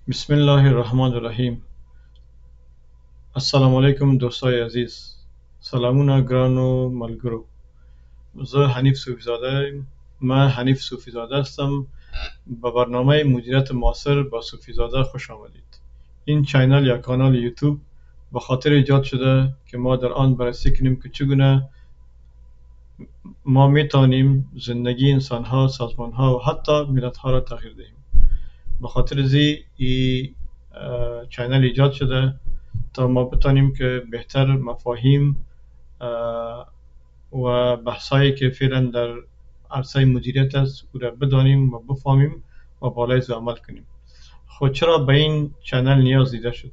بسم الله الرحمن الرحیم. السلام علیکم دوستای عزیز. سلامونه ګرانو ملګرو. زه حنیف صوفی زاده یم. من حنیف صوفی زاده هستم. به برنامه مدیریت معاصر با صوفی زاده خوش آمدید. این چینل یا کانال یوتیوب به خاطر ایجاد شده که ما در آن بررسی کنیم که چگونه ما میتوانیم زندگی انسانها، سازمانها و حتی ملتها را تغییر دهیم. به خاطر زی این چینل ایجاد شده تا ما بتانیم که بهتر مفاهیم و بحثایی که فعلا در عرصه مدیریت است او را بدانیم و بفهمیم و بالای او عمل کنیم. خود چرا به این چینل نیاز دیده شد؟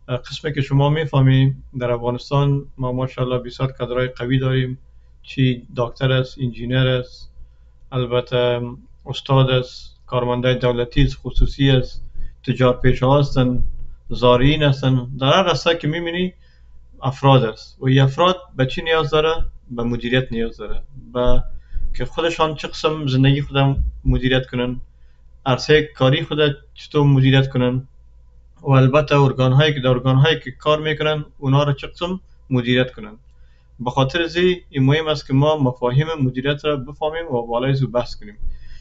قسمی که شما میفهمیم در افغانستان ما ماشاءالله بسیار کادرهای قوی داریم، چی دکتر است، انجینر است، البته استاد است، کارمندای دولتی است، خصوصی است، تجار پیشه هستند، زارعین هستند. در هر رسته که میبینی افراد است و این افراد به چی نیاز داره؟ به مدیریت نیاز داره، به که خودشان چه قسم زندگی خودم مدیریت کنن، عرصه کاری خود چطور مدیریت کنن و البته ارگان هایی که در ارگان هایی که کار میکنن اونها را چه قسم مدیریت کنن. به خاطر زی این مهم است که ما مفاهیم مدیریت را بفهمیم و بالای او بحث کنیم.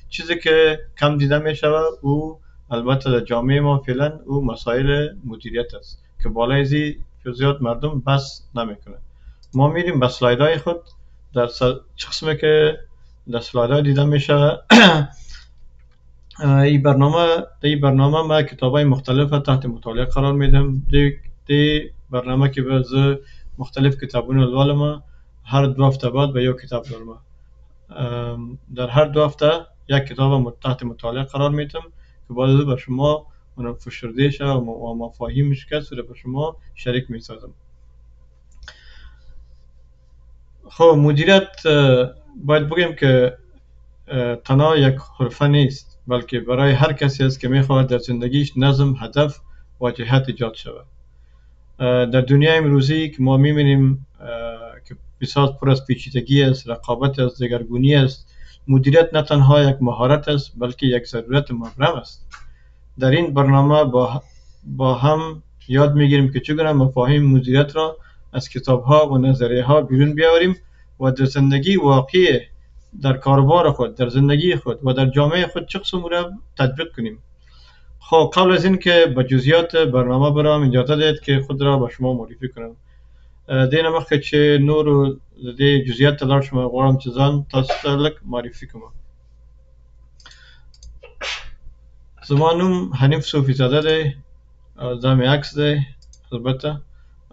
چیزی که کم دیده می شود او البته در جامعه ما فعلا او مسائل مدیریت است که بالای زی زیاد مردم بحث نمیکنه. ما میریم به سلایدهای خود در چه قسمه که در سلایدهای دیده میشه. این برنامه ما کتابای مختلف تحت مطالعه قرار میدم. دی برنامه که به مختلف کتابون لولم، هر 2 هفته بعد به یک کتاب دارم. در هر 2 هفته یک کتاب تحت مطالعه قرار میدم که بعد به شما اون فشرده شه و مفاهیمش که رو به شما شریک میسازم. خب مدیریت باید بگیم که تنها یک حرفه نیست، بلکه برای هر کسی است که میخواهد در زندگیش نظم، هدف و جهت ایجاد شود. در دنیای امروزی که ما میبینیم که بسیار پر از پیچیدگی است، رقابت است، دگرگونی است، مدیریت نه تنها یک مهارت است بلکه یک ضرورت مبرم است. در این برنامه با هم یاد میگیریم که چگونه مفاهیم مدیریت را از کتاب ها و نظریه ها بیرون بیاوریم و در زندگی واقعی، در کاروبار خود، در زندگی خود و در جامعه خود چه قسم را تطبیق کنیم. خب قبل از این که به جزئیات برنامه برم، اجازه دهید که خود را به شما معرفی کنم. دین مخکې چې نور د جزئیات ته لاړ شم، غواړم چې ځان تاسو ته لږ معرفي کړم. زما نوم حنیف صوفی زاده دی، دا مې عکس دی البته،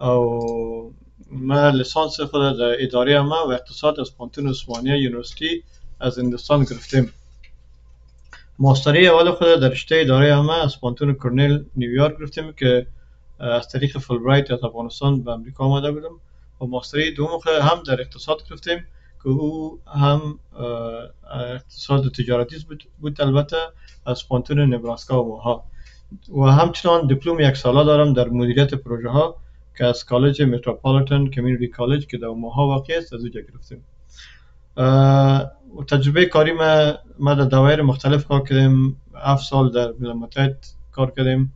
او من لیسانس خود در اداره عامه و اقتصاد از پانتون عثمانیه یونیورسیتی از هندوستان گرفتیم. ماستری اول خود در رشته اداره عامه از پانتون کرنل نیویورک گرفتیم که از طریق فولبرایت از افغانستان به امریکا آمده بودم و ماستری دوم هم در اقتصاد گرفتیم که او هم اقتصاد تجارتی بود البته از پانتون نبراسکا و ماها، و همچنان دیپلم 1 ساله دارم در مدیریت پروژه ها که از کالج متروپولیتن کمیونیتی کالج که در ماها واقع است از اونجا گرفتیم. تجربه کاری ما در دوائر مختلف کار کردیم. 7 سال در ملل متحد کار کردیم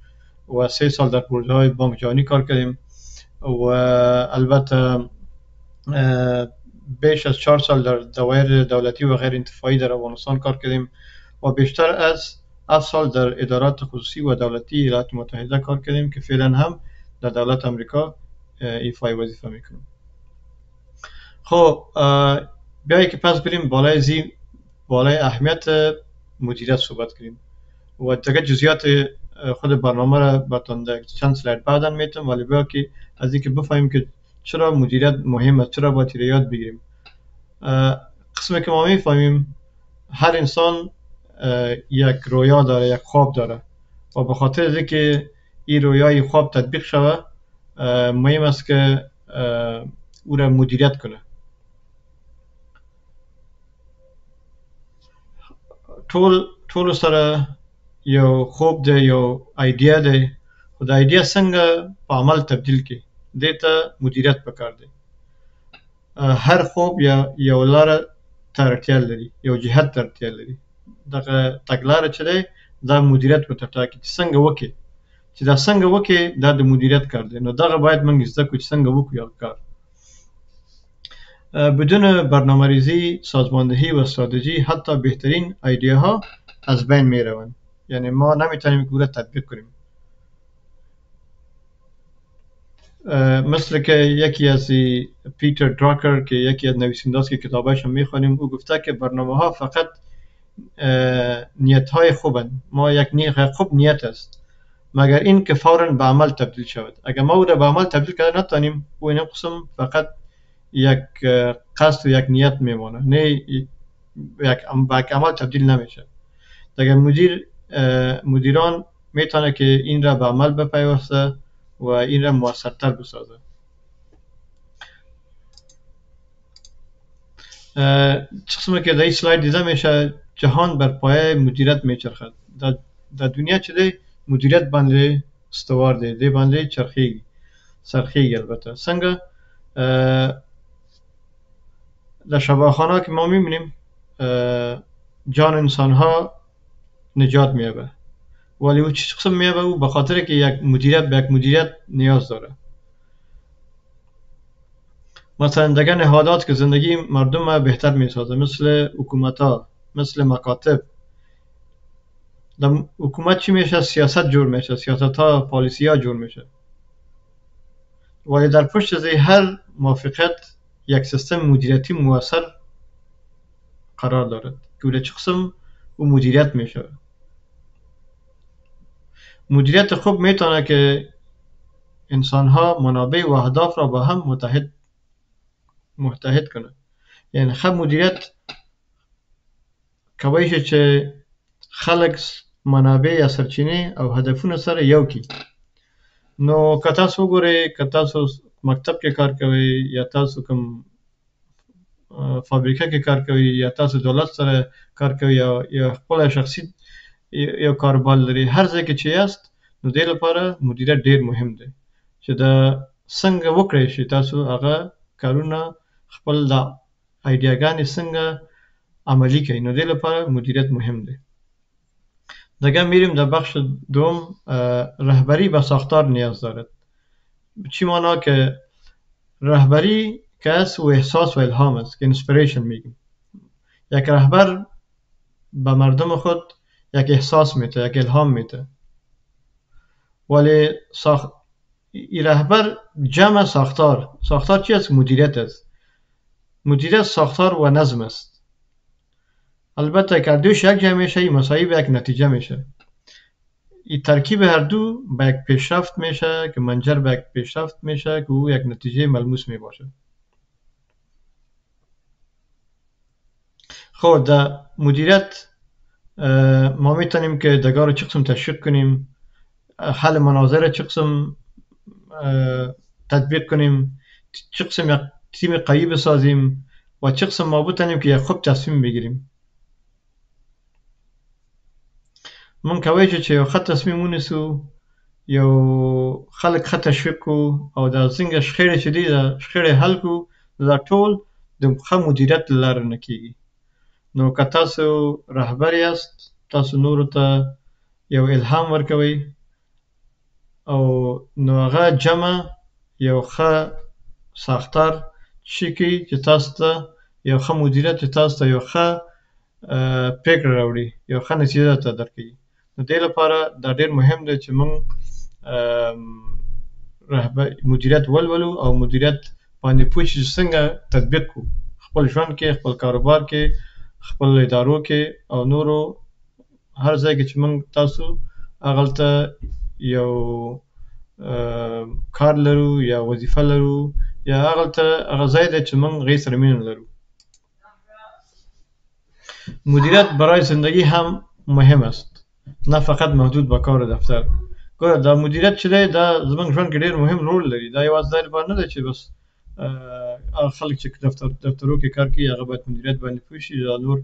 و 3 سال در پروژه های بانک جهانی کار کردیم و البته بیش از 4 سال در دوائر دولتی و غیر انتفاعی در افغانستان کار کردیم و بیشتر از 7 سال در ادارات خصوصی و دولتی ایالات متحده کار کردیم که فعلا هم در دولت امریکا ایفای وظیفه میکنیم. خب بیایی که پس بریم بالای اهمیت مدیریت صحبت کنیم و دیگه جزئیات خود برنامه را براتون در چند سلاید بعدا میتونم، ولی بیا که از اینکه بفهمیم که چرا مدیریت مهم است، چرا باید یاد بگیریم. قسمی که ما میفهمیم هر انسان یک رویا داره، یک خواب داره و به خاطر از اینکه این رویای خواب تطبیق شوه مهم است که او را مدیریت کنه. ټول سره یو خوب دی، یو ایډیا دی، خو د ایډیا څنګه په عمل تبدیل کی دې ته مدیریت پکار دی. هر خوب یو لاره ته اړتیا لري، یو جهت ته اړتیا لري. دغه تګلاره چې دی دا مدیریت ورته ټاکي چې څنګه وکړي چې دا څنګه وکړي دا د مدیریت کار دی. نو دغه باید موږ زده کړو چې څنګه وکړو هغه کار. بدون برنامه‌ریزی، سازماندهی و استراتژی حتی بهترین ایده‌ها از بین می‌روند. یعنی ما نمیتونیم که تطبیق کنیم. مثل که یکی از پیتر دراکر که یکی از نویسنده‌است که کتابش هم می‌خوانیم، او گفته که برنامه‌ها فقط نیت‌های خوبند. ما یک نیت خوب نیت است، مگر این که فوراً به عمل تبدیل شود. اگر ما او را به عمل تبدیل کرده نتوانیم، او این قسم فقط یک قصد و یک نیت میمونه، نه یک عمل تبدیل نمیشه. اگر مدیران میتونه که این را به عمل بپیوسته و این را موثرتر بسازه. قسمی که در این سلاید دیده میشه جهان بر پایه مدیریت میچرخد. در دنیا چه دی مدیریت باندې استوار دی، دی باندې چرخیږي. البته څنګه در شباخانه که ما میبینیم جان انسان ها نجات میابه، ولی او چه قسم میابه؟ او به خاطر که یک مدیریت نیاز داره. مثلا دیگه نهادات که زندگی مردم بهتر میسازه، مثل حکومت ها، مثل مکاتب. در حکومت چی میشه؟ سیاست جور میشه، سیاست ها، پالیسی ها جور میشه، ولی در پشت از هر موافقت یک سیستم مدیریتی موثر قرار دارد که چه قسم او مدیریت میشه. مدیریت خوب میتونه که انسان ها منابع و اهداف را با هم متحد کنه. یعنی خب مدیریت کولی شي چې خلک منابع یا سرچینې او هدفونه سره یو کړي. نو که تاسو وګورئ، که تاسو مکتب کې کار کوئ یا تاسو کوم فابریکه کې کار کوئ یا تاسو دولت سره کار کوئ یا خپل شخصي یو کاروبار لري، هر ځای کې چې یاست، نو دې لپاره مدیریت ډیر مهم دی چې دا څنګه وکړئ شي تاسو هغه کارونه خپل د ایډیاګانې څنګه عملی کړئ. نو دې لپاره مدیریت مهم دی. دیگه میریم در بخش دوم. رهبری به ساختار نیاز دارد. چی مانا؟ که رهبری کس و احساس و الهام است که انسپیریشن میگیم. یک رهبر به مردم خود یک احساس میده، یک الهام میده، ولی این رهبر جمع ساختار چی است؟ مدیریت است. مدیریت ساختار و نظم است. البته که دوش یک جمع میشه، این مساوی به یک نتیجه میشه. این ترکیب هر دو به یک پیشرفت میشه که منجر به یک پیشرفت میشه که او یک نتیجه ملموس میباشه. خب در مدیریت ما میتونیم که دگاه رو چه قسم تشویق کنیم، حل مناظر چه قسم تطبیق کنیم، چه قسم یک تیم قوی بسازیم و چه قسم ما بتونیم که یک خوب تصمیم بگیریم. من کولی شي چې یو ښه تصمیم ونیسو، یو خلک ښه تشویق کړو او دا څنګه شخړې چې دي دا شخړې حل کړو. دا ټول د ښه مدیریت له لارې نه کیږي. نو که تاسو رهبر یاست، تاسو نورو ته یو الهام ورکوئ او نو هغه جمع یو ښه ساختار شي کوي چې تاسو ته یو ښه مدیریت، چې تاسو ته یو ښه پریکړه راوړي، یو ښه نتیجه ته درکوي. نو دې لپاره دا ډېر مهم دی چې موږ مدیریت ولولو او مدیریت باندې پوه شو چې څنګه تطبیق کړو خپل ژوند کې، خپل کاروبار کې، خپل ادارو کې او نورو هر ځای کې چې موږ تاسو هغلته یو کار لرو یا وظیفه لرو یا هغلته هغه ځای دی چې موږ هغې سره مینه لرو. مدیریت برای زندگی هم مهم است، نه فقط محدود به کار دفتر. ګوره دا مدیریت چې دی دا زموږ ژوند کې ډېر مهم رول لري. دا یوازې دا لپاره نه دی چې بس هغه خلک چې دفترو کې کار کوي هغه باید مدیریت باندې پوه شي، دا نور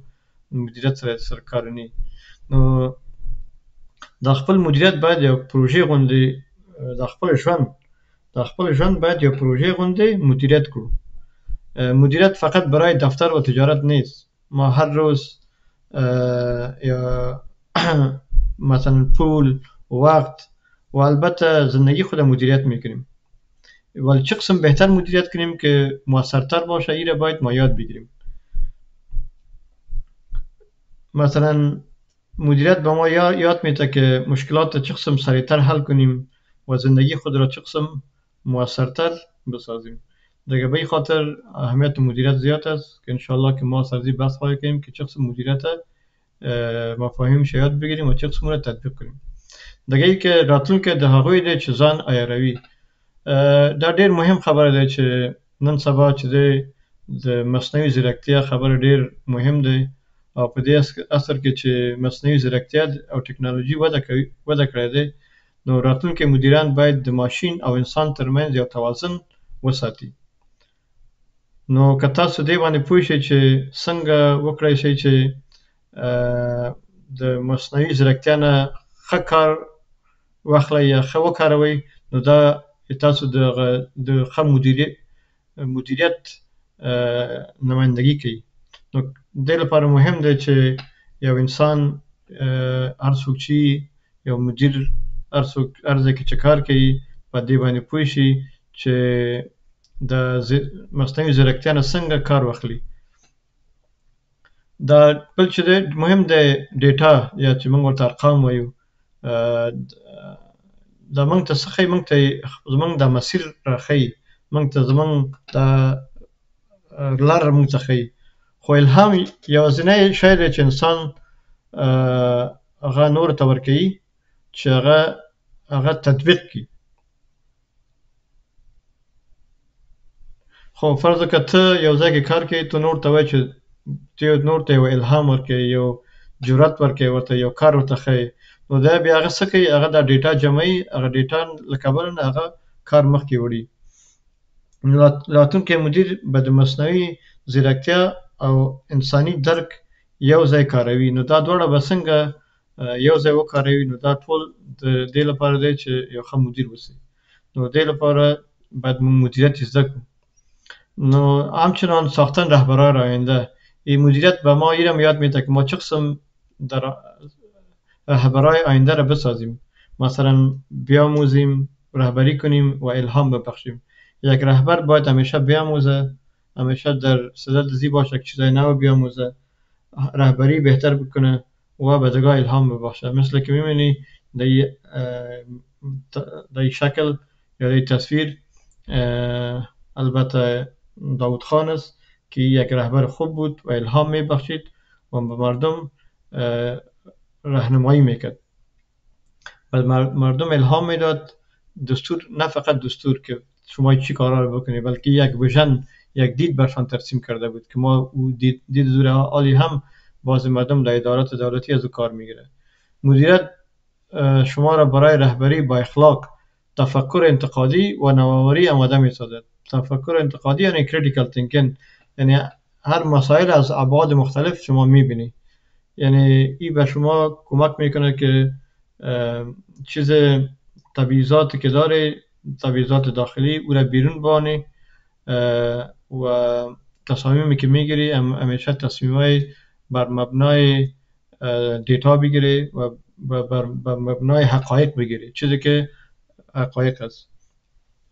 مدیریت سره کار نه وي. نو دا خپل مدیریت باید یو پروژې غوندې د خپل ژوند باید یو پروژې غوندې مدیریت کړو. مدیریت فقط برای دفتر و تجارت نیست. ما هر روز یا مثلا پول، وقت و البته زندگی خود مدیریت میکنیم. ولی چه قسم بهتر مدیریت کنیم که موثرتر باشه، این را باید ما یاد بگیریم. مثلا مدیریت به ما یاد میده که مشکلات چه قسم سریعتر حل کنیم و زندگی خود را چه قسم موثرتر بسازیم. دیگه به این خاطر اهمیت مدیریت زیاد است که انشالله که ما سرزی بحث خواهی کنیم که چه قسم مدیریت مفاهیمش یاد بگیریم و چه قسم را تطبیق کنیم. دیگه ای که راتلونکي د هغوی دی چې ځان عیاروي، دا ډیر مهم خبره ده چې نن سبا چې دی د مصنوعي ځیرکتیا خبره ډیر مهم دی، او په دې عصر کې چې مصنوعي ځیرکتیا او ټکنالوژي وده کړې ده، نو راتلونکي مدیران باید د ماشین او انسان ترمنځ یو توازن وساتي. نو که تاسو دې باندې پوه شئ چې څنګه وکړای شئ چې د مصنوعي ځیرکتیا نه ښه کار واخلئ یا ښه وکاروئ، نو دا تاسو د ښه مدیریت نمایندګي کوي. نو دې لپاره مهم دی چې یو انسان هر څوک چې یو مدیر هر ځای کې چې کار کوي په دې باندې پوه شي چې د مصنوعي ځیرکتیا نه څنګه کار واخلي. دا بل چې دی مهم دی ډیټا یا چې موږ ورته ارقام وایو، دا موږ ته څه ښیي؟ موږ ته زموږ دا مسیر راښیي، موږ ته زموږ دا لاره موږ ته ښیي. خو الهام یوازینی شی دی چې انسان هغه نورو ته ورکوي چې هغه تطبیق کړي. خو فرض وکړه ته یو ځای کې کار کوې، ته نورو ته وایې چې ته نورو ته یو الهام ورکوې، یو جرأت ورکوې، ورته یو کار ورته ښیې، نو دا بیا هغه څه کوي؟ هغه دا ډیټا جمعوي، هغه ډیټا له کبله نه هغه کار مخکې وړي. راتلونکی مدیر به د مصنوعي ځیرکتیا او انساني درک یو ځای کاروي. نو دا دواړه به څنګه یو ځای وکاروي؟ نو دا ټول د دې لپاره دی چې یو ښه مدیر اوسي. نو دې لپاره باید موږ مدیریت زده کړو. نو همچنان ساختن رهبران آینده، این مدیریت به ما این را یاد میده که ما چه قسم در رهبرای آینده را بسازیم. مثلا بیاموزیم، رهبری کنیم و الهام ببخشیم. یک رهبر باید همیشه بیاموزه، همیشه در صدد زی باشه که چیزای نو بیاموزه، رهبری بهتر بکنه و به دیگاه الهام ببخشه. مثل که میبینی در این شکل یا در این تصویر البته داود خان است که یک رهبر خوب بود و الهام میبخشید و به مردم راهنمایی میکرد و مردم الهام میداد. دستور، نه فقط دستور که شما چی کارا رو بکنید، بلکه یک ویژن، یک دید برشان ترسیم کرده بود که ما او دید زور عالی هم باز مردم در ادارات دولتی از او کار میگیره. مدیریت شما را برای رهبری با اخلاق، تفکر انتقادی و نوآوری آماده میسازد. تفکر انتقادی یعنی کریتیکال تینکینگ، یعنی هر مسائل از ابعاد مختلف شما میبینی. یعنی این به شما کمک میکنه که چیز تبعیضاتی که داره، تبعیضات داخلی، او را بیرون بانی و تصامیمی که میگیری همیشه تصمیمای بر مبنای دیتا بگیری و بر مبنای حقایق بگیری، چیزی که حقایق است.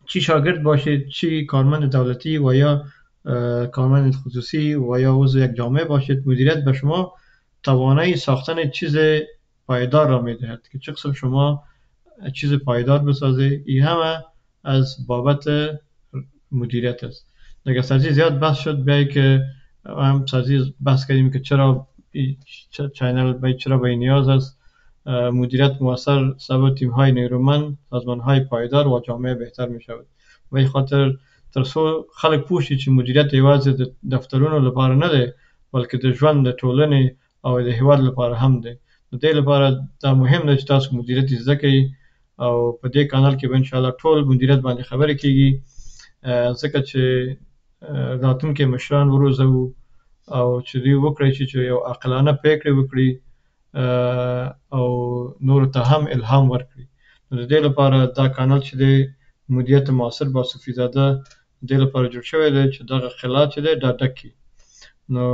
چی شاگرد باشید، چی کارمند دولتی و یا کارمند خصوصی و یا عضو یک جامعه باشید، مدیریت به شما توانایی ساختن چیز پایدار را میدهد که چه قسم شما چیز پایدار بسازی. این همه از بابت مدیریت است. دیگه سرزی زیاد بحث شد، بیایی که هم سرزی بحث کردیم که چرا چینل چرا به نیاز است مدیریت مؤثر سبب تیم‌های نیرومند، سازمان‌های پایدار و جامعه بهتر می‌شود. و این خاطر ترڅو خلک پوه شي چې مدیریت یوازې د دفترونو لپاره نه دی، بلکې د ژوند د ټولنې او د هیواد لپاره هم دی. د دې لپاره دا مهم دی چې تاسو مدیریت زده کړئ، او په دې کانال کې به ان شاء الله ټول مدیریت باندې خبرې کیږي، ځکه چې راتلونکي مشران وروزو او چې دوی وکړي چې یو عاقلانه پریکړې وکړي او نور ته هم الهام ورکړي. نو د دې لپاره دا کانال چې دی مدیریت معاصر با صوفی زاده د دې لپاره جوړ شوی دی چې دغه خلا چې دی دا ډک کړي. نو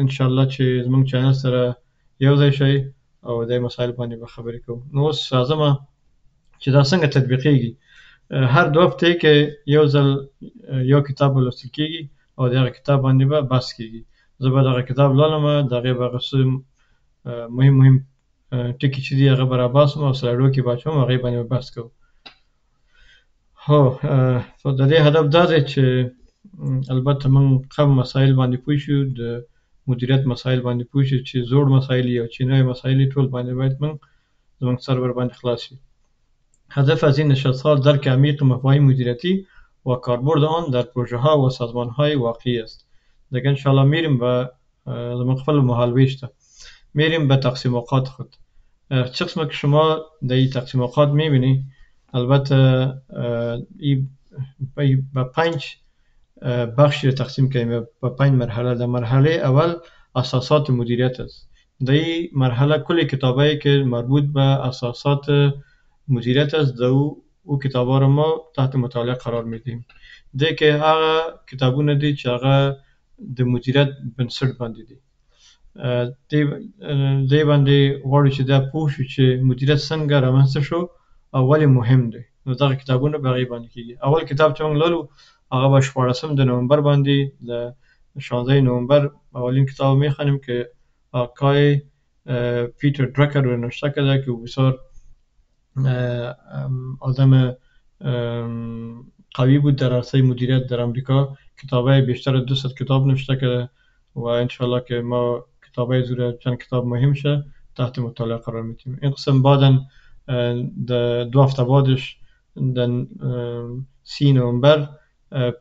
ان شاء الله چې زموږ چینل سره یو ځای شئ او د مسایل باندې به خبرې کوو. نو اوس راځم چې دا څنګه تطبیقیږي. هر 2 هفتې کې یو ځل یو کتاب لوستل کېږي او د هغه کتاب باندې به بحث کېږي. زه به دغه کتاب لولم، د هغې به هغه څه مهم ټکي چې دي هغه به راباسم او سلایډو کې به اچوم، هغې باندې به بحث کوو. هو د دې هدف دا دی چې البته موږ کم مسایل باندې پوه شو، د مدیریت مسایل باندې پوه شو، چې زوړ مسایل یا چې نوی مسایل ټول باندې باید موږ زموږ سر باندې خلاص شی. هدف از این نشست‌ها درک عمیق مفاهیم مدیریتی و کاربرد آن در پروژه‌ها و سازمان‌های واقعی است. دیگه انشالله میریم به زمان خپل محالویش ته، میریم به تقسیم اوقات خود. چه قسمه که شما در این تقسیم اوقات میبینی، البته به 5 بخش تقسیم کردیم، به 5 مرحله. در مرحله اول اساسات مدیریت است. در این مرحله کل کتابایی که مربوط به اساسات مدیریت است، او کتابا رو ما تحت مطالعه قرار میدیم. ده که هغه کتابونه دي چې هغه د مدیریت بنسټ باندې دي. دې باندې غواړو چې دا پوه شو چې مدیریت څنګه رامنځته شو او ولې مهم دی. نو دغه کتابونه به هغې باندې کېږي. اول کتاب چې موږ لولو هغه به 14 د نوامبر باندې، د 16 نوامبر اولین کتاب میخوانیم که آقای پیتر درکر رو نوشته کرده که بسیار آدم قوی بود در عرصه مدیریت در امریکا. کتابای بیشتر از 200 کتاب نوشته کرده و انشالله که ما کتابای زور چند کتاب مهم شه تحت مطالعه قرار میدیم. این قسم بعداً در 2 هفته بعدش در 30 نوامبر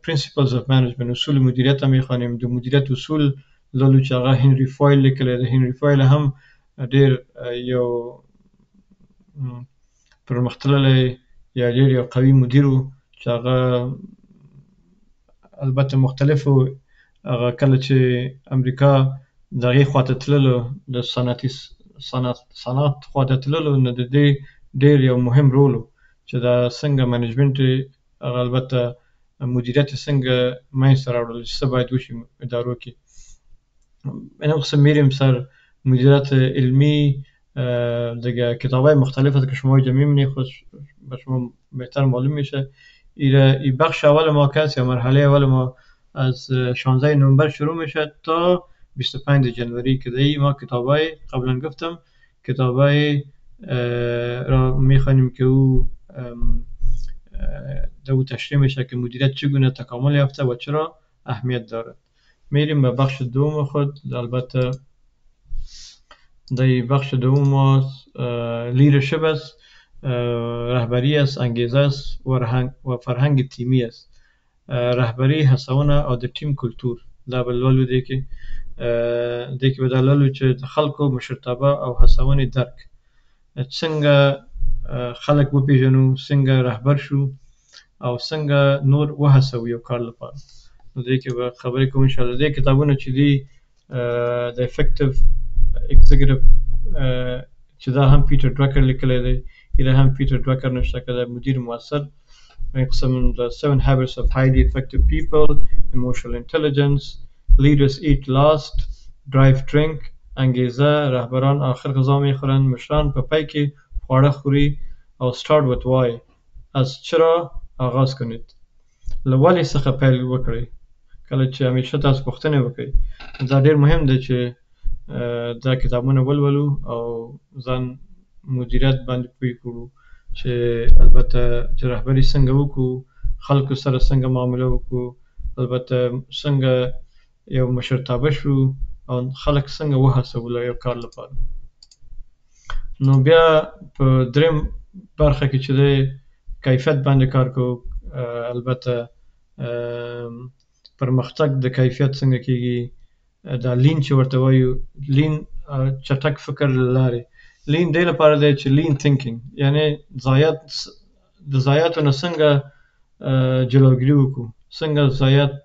Principles of Management، اصول مدیریت هم میخوانیم. د مدیریت اصول لولو چې هغه هنری فایل لیکلی دی. هنری فایل هم ډیر یو پرمختللی یا ډیر یو قوي مدیر و چې هغه البته مختلفو هغه کله چې امریکا دغې خواته تللو، د صنعت خواته تللو، نو د دې ډیر یو مهم رول و چې دا څنګه منیجمنت هغه البته مدیریت څنګه منځته راوړل چې څه باید وشي ادارو کې. این قسم میریم سر مدیریت علمی. دیگه کتابای مختلف که شما اینجا میبینید خود به شما بهتر معلوم میشه. این بخش اول ما که یا مرحله اول ما از 16 نوامبر شروع میشه تا 25 جنوری که دی ما کتابای قبلا گفتم کتابای را میخوانیم که او دو تشریح میشه که مدیریت چگونه تکامل یافته و چرا اهمیت دارد. میریم به بخش دوم خود. البته در بخش دوم ما لیدرشپ است، رهبری است، انگیزه است و فرهنگ تیمی است. رهبری هڅونه او د ټیم کلتور دا بل ولو دی کې به دا لولو چې د خلکو مشرتابه او هڅونې درک، څنګه خلک وپېژنو، څنګه رهبر شو او څنګه نور وهڅوو یو کار لپاره. نو دې کې به خبرې کوو انشاءالله. دې کتابونه چې دي د افیکټیو اگزیکټیو چې دا هم پیټر درکر لیکلی دی، دا هم پیټر درکر نوشته کړی دی، مدیر مؤثر. Some the 7 habits of highly effective people, emotional intelligence, leaders eat last, drive drink، انگیزه، رهبران آخر غذا میخورن، مشران په پای کې خواړه خوري، او start with why، از چرا آغاز کنید، له ولې څخه پیل وکړئ. کله چې همیشه تاسو پوښتنې وکړئ. دا ډیر مهم دی چې دا کتابونه ولولو او ځان مدیریت باندې پوه کړو چې البته چې رهبري څنګه وکړو، خلکو سره څنګه معامله وکړو، البته څنګه یو مشرتابه شو او خلک څنګه وهڅوو یو کار لپاره. نو بیا په دریم برخه کې چې دی کیفیت باندې کار کوو. البته پرمختګ د کیفیت څنګه کیږي، دا لین چې ورته وایو، لین چټک فکر له لارې. لین دې لپاره دی چې لین تhinking، یعنی د ضایعاتو نه څنګه جلوګیري وکړو، څنګه ضایعات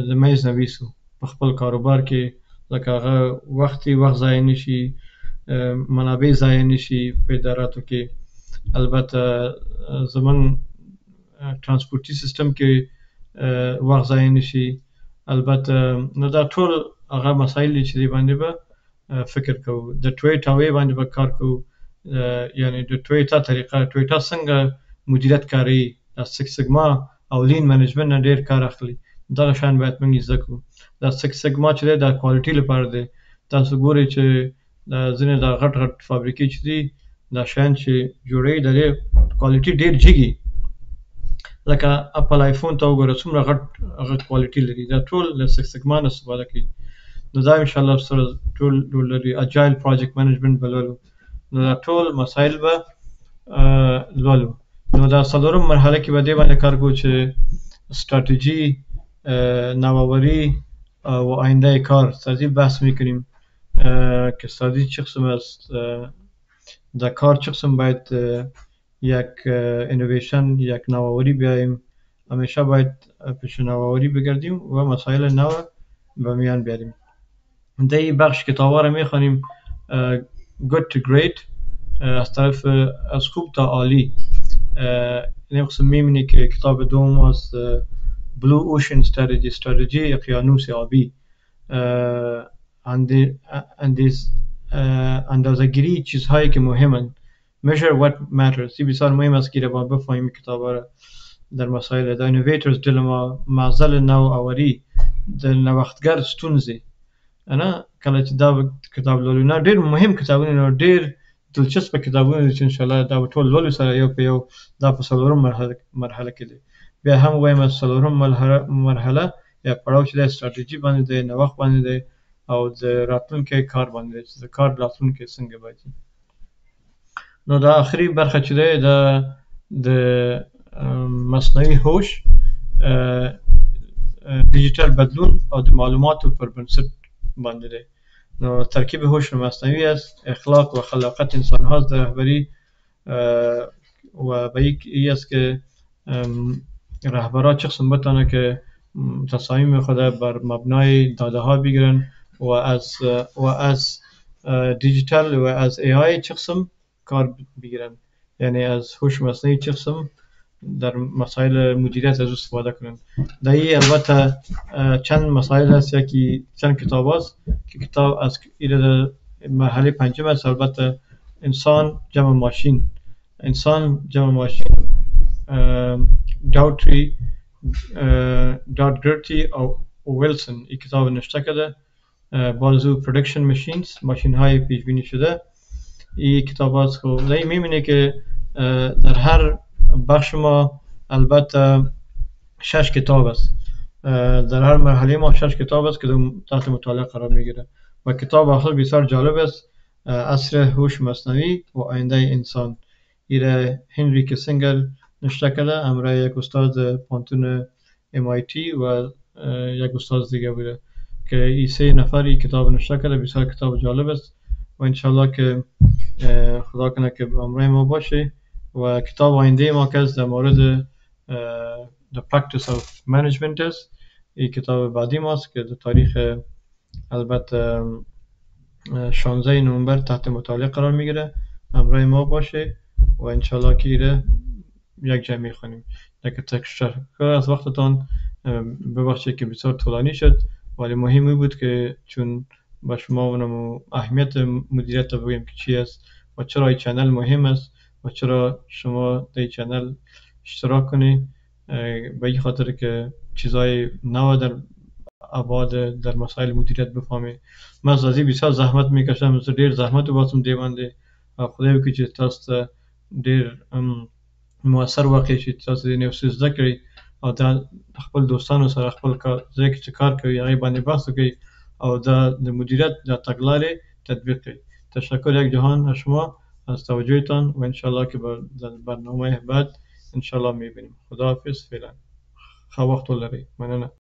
د منځ نه ویسو په خپل کاروبار کې، لکه هغه وخت ضایع نشي، منابع ضایع نشي په اداراتو کې. البته زمونږ ترانسپورټي سیستم کې وخت ضایع نشي. البته نو دا ټول هغه مسایل دي چې دې باندې به فکر کوو. د ټویټ هاوې باندې به کار کوو، یعنی د ټویټا طریقه ټویټا څنګه مدیریت کوي د سکس سیګما او لین منیجمنت نه ډیر کار اخلي دغه شان باید موږ زده کړو د سکس سیګما چې د کوالټي لپاره دی تاسو ګورئ چې د ځینې د غټ غټ فابریکې چې دي دا شیان چې جوړوي د دې کوالټي ډیر جګي لکه اپل آیفون ته وګوره څومره غټ هغه کوالټي لري دا ټول له سکس سیګما نه استفاده کوي نو دا ان شاء الله سره ټول لري اجایل پروجیکټ منیجمنت بللو نو دا ټول مسایل به لولو نو دا څلورم مرحله کې به دې باندې کار کوو چې استراتژی نوآوری و آینده کار سازی بحث میکنیم که استراتژی چه قسم است در کار چه قسم باید یک اینویشن یک نوآوری بیاییم همیشه باید پیش نوآوری بگردیم و مسائل نو به میان بیاریم در این بخش کتابا رو میخوانیم good to great از طرف از خوب تا عالی این قسم میبینی که کتاب دوم از Blue Ocean Strategy استراتژی اقیانوس آبی اندازه‌گیری چیزهایی که مهمن measure what matters این بسیار مهم است که با بفهمیم کتابا را در مسائل د innovators dilemma معضل نوآوری د نوښتګر ستونزې انا کله چې دا کتاب لولو نه ډیر مهم کتابونه ډیر دلچسپ کتابونه دي چې ان شاء الله دا ټول لولو سره یو په یو دا په څلورم مرحله کې دي بیا هم وایم څلورم مرحله یا پړاو چې د استراتیژي باندې د نوښت باندې دی او د راتلونکي کار باندې چې د کار راتلونکي څنګه باید نو دا آخري برخه چې دی د مصنوعي هوش دیجیټل بدلون او د معلوماتو پر بنسټ باندې دی نو ترکیب هوش مصنوعی است اخلاق و خلاقیت انسان هاست در رهبری و به این است که رهبران چه قسم بتانه که تصامیم خود بر مبنای داده ها بگیرن و از دیجیتال و از ای آی چه قسم کار بگیرن یعنی از هوش مصنوعی چه قسم در مسائل مدیریت از استفاده کنن در این البته چند مسائل هست یکی چند کتاب هست که کتاب از مرحله پنجم است البته انسان جمع ماشین داوتری او ویلسون این کتاب نوشته کرده بازو پرودکشن ماشینز ماشین های پیش بینی شده این کتاب هست که در میبینه که در هر بخش ما البته 6 کتاب است در هر مرحله ما 6 کتاب است که تحت مطالعه قرار میگیره و کتاب آخر بسیار جالب است عصر هوش مصنوعی و آینده انسان ایره هنری کیسینگر نوشته کرده همراه یک استاد پانتون MIT و یک استاد دیگه بوده که این 3 نفر این کتاب نوشته کرده بسیار کتاب جالب است و انشالله که خدا کنه که همراه ما باشه و کتاب آینده ما که در مورد The Practice of Management است این کتاب بعدی ماست که در تاریخ البته 16 نوامبر تحت مطالعه قرار میگیره همراه ما باشه و انشالله که ایره یک جای میخونیم که تشکر از وقتتان ببخشید که بسیار طولانی شد ولی مهمی بود که چون با شما اونم اهمیت مدیریت رو بگیم که چی است و چرا این چنل مهم است و چرا شما در این چنل اشتراک کنی به این خاطر که چیزای نو در ابعاد در مسائل مدیریت بفهمی من از این بسیار زحمت میکشم ډیر زحمت وباسم دی باندې خدای وکړي چې تاسو ډیر موثر واقع شي تاسو دې نو څه زده کړئ او دا خپل دوستانو سره خپل ځای کې چې کار کوي هغه باندې بحث وکړئ او دا د مدیریت د تګلارې تطبیق کړئ تشکر یک جهان از شما از توجهتان و انشالله که در برنامه بعد انشالله میبینیم خداحافظ فعلا خا وقت ولرئ مننه